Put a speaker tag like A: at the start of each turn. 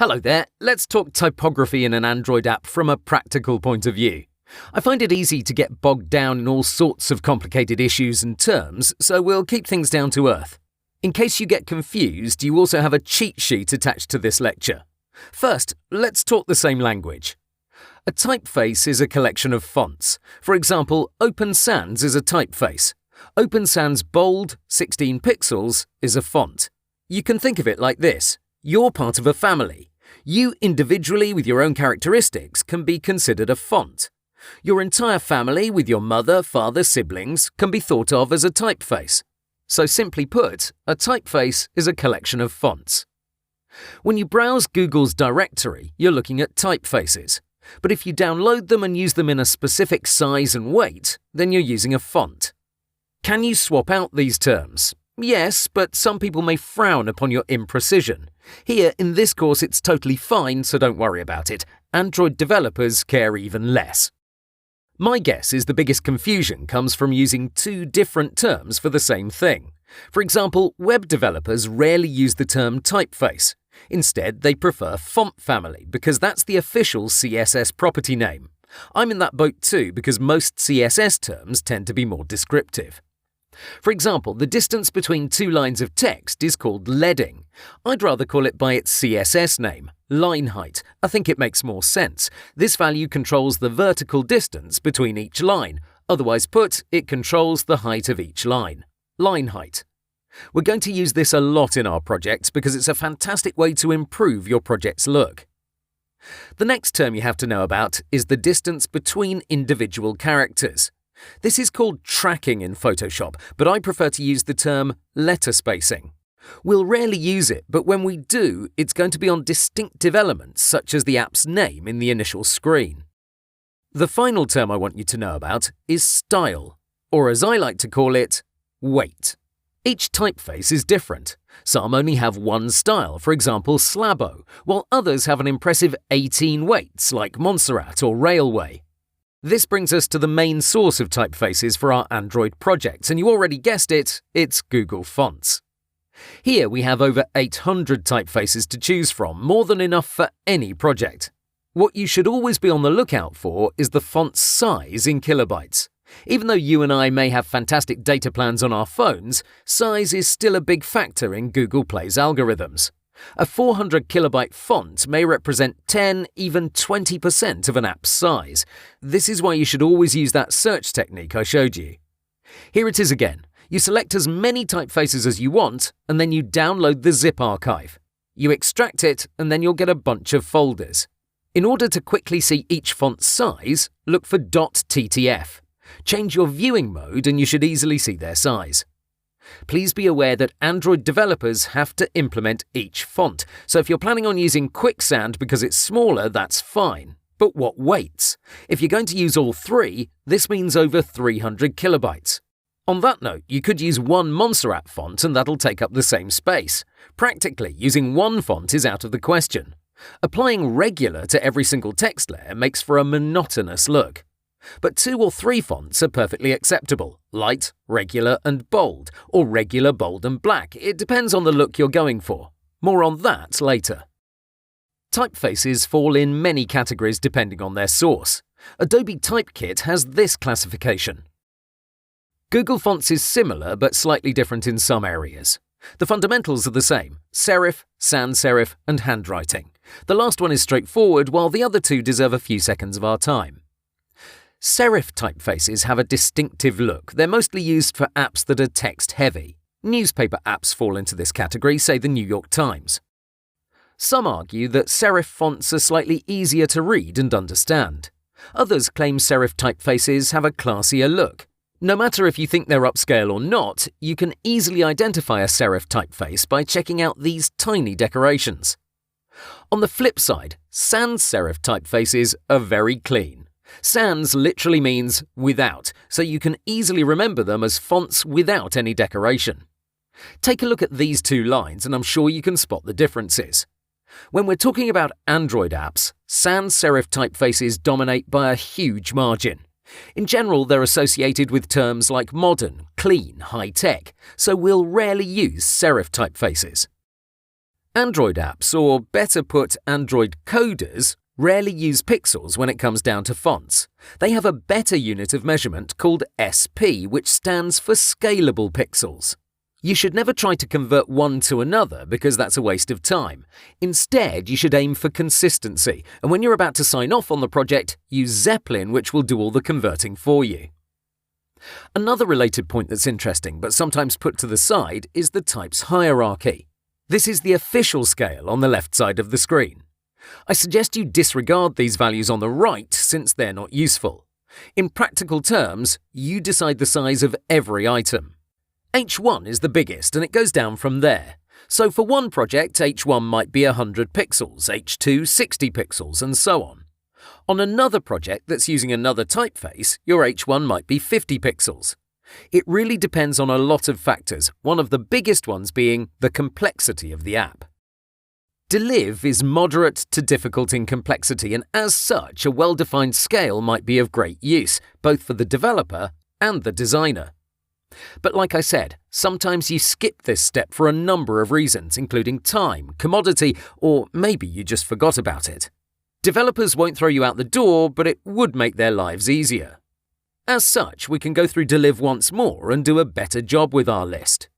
A: Hello there, let's talk typography in an Android app from a practical point of view. I find it easy to get bogged down in all sorts of complicated issues and terms, so we'll keep things down to earth. In case you get confused, you also have a cheat sheet attached to this lecture. First, let's talk the same language. A typeface is a collection of fonts. For example, Open Sans is a typeface. Open Sans Bold 16 pixels is a font. You can think of it like this. You're part of a family. You individually with your own characteristics can be considered a font. Your entire family with your mother, father, siblings can be thought of as a typeface. So simply put, a typeface is a collection of fonts. When you browse Google's directory, you're looking at typefaces. But if you download them and use them in a specific size and weight, then you're using a font. Can you swap out these terms? Yes, but some people may frown upon your imprecision. Here, in this course, it's totally fine, so don't worry about it. Android developers care even less. My guess is the biggest confusion comes from using two different terms for the same thing. For example, web developers rarely use the term typeface. Instead, they prefer font family because that's the official CSS property name. I'm in that boat too because most CSS terms tend to be more descriptive. For example, the distance between two lines of text is called leading. I'd rather call it by its CSS name, line height. I think it makes more sense. This value controls the vertical distance between each line. Otherwise put, it controls the height of each line. Line height. We're going to use this a lot in our projects because it's a fantastic way to improve your project's look. The next term you have to know about is the distance between individual characters. This is called tracking in Photoshop, but I prefer to use the term letter spacing. We'll rarely use it, but when we do, it's going to be on distinctive elements such as the app's name in the initial screen. The final term I want you to know about is style, or as I like to call it, weight. Each typeface is different. Some only have one style, for example Slabo, while others have an impressive 18 weights like Montserrat or Railway. This brings us to the main source of typefaces for our Android projects, and you already guessed it, it's Google Fonts. Here we have over 800 typefaces to choose from, more than enough for any project. What you should always be on the lookout for is the font size in kilobytes. Even though you and I may have fantastic data plans on our phones, size is still a big factor in Google Play's algorithms. A 400 kilobyte font may represent 10, even 20% of an app's size. This is why you should always use that search technique I showed you. Here it is again. You select as many typefaces as you want, and then you download the zip archive. You extract it, and then you'll get a bunch of folders. In order to quickly see each font's size, look for .ttf. Change your viewing mode and you should easily see their size. Please be aware that Android developers have to implement each font, so if you're planning on using Quicksand because it's smaller, that's fine. But what weights? If you're going to use all three, this means over 300 kilobytes. On that note, you could use one Montserrat font and that'll take up the same space. Practically, using one font is out of the question. Applying regular to every single text layer makes for a monotonous look. But 2 or 3 fonts are perfectly acceptable, light, regular and bold, or regular, bold and black. It depends on the look you're going for. More on that later. Typefaces fall in many categories depending on their source. Adobe Typekit has this classification. Google Fonts is similar but slightly different in some areas. The fundamentals are the same: serif, sans serif and handwriting. The last one is straightforward, while the other two deserve a few seconds of our time. Serif typefaces have a distinctive look. They're mostly used for apps that are text-heavy. Newspaper apps fall into this category, say the New York Times. Some argue that serif fonts are slightly easier to read and understand. Others claim serif typefaces have a classier look. No matter if you think they're upscale or not, you can easily identify a serif typeface by checking out these tiny decorations. On the flip side, sans serif typefaces are very clean. Sans literally means without, so you can easily remember them as fonts without any decoration. Take a look at these two lines and I'm sure you can spot the differences. When we're talking about Android apps, sans serif typefaces dominate by a huge margin. In general, they're associated with terms like modern, clean, high-tech, so we'll rarely use serif typefaces. Android apps, or better put, Android coders, rarely use pixels when it comes down to fonts. They have a better unit of measurement called SP, which stands for scalable pixels. You should never try to convert one to another because that's a waste of time. Instead, you should aim for consistency, and when you're about to sign off on the project, use Zeppelin, which will do all the converting for you. Another related point that's interesting but sometimes put to the side is the types hierarchy. This is the official scale on the left side of the screen. I suggest you disregard these values on the right since they're not useful. In practical terms, you decide the size of every item. H1 is the biggest and it goes down from there. So for one project, H1 might be 100 pixels, H2 60 pixels, and so on. On another project that's using another typeface, your H1 might be 50 pixels. It really depends on a lot of factors, one of the biggest ones being the complexity of the app. Deliv is moderate to difficult in complexity, and as such, a well-defined scale might be of great use, both for the developer and the designer. But like I said, sometimes you skip this step for a number of reasons, including time, commodity, or maybe you just forgot about it. Developers won't throw you out the door, but it would make their lives easier. As such, we can go through Deliv once more and do a better job with our list.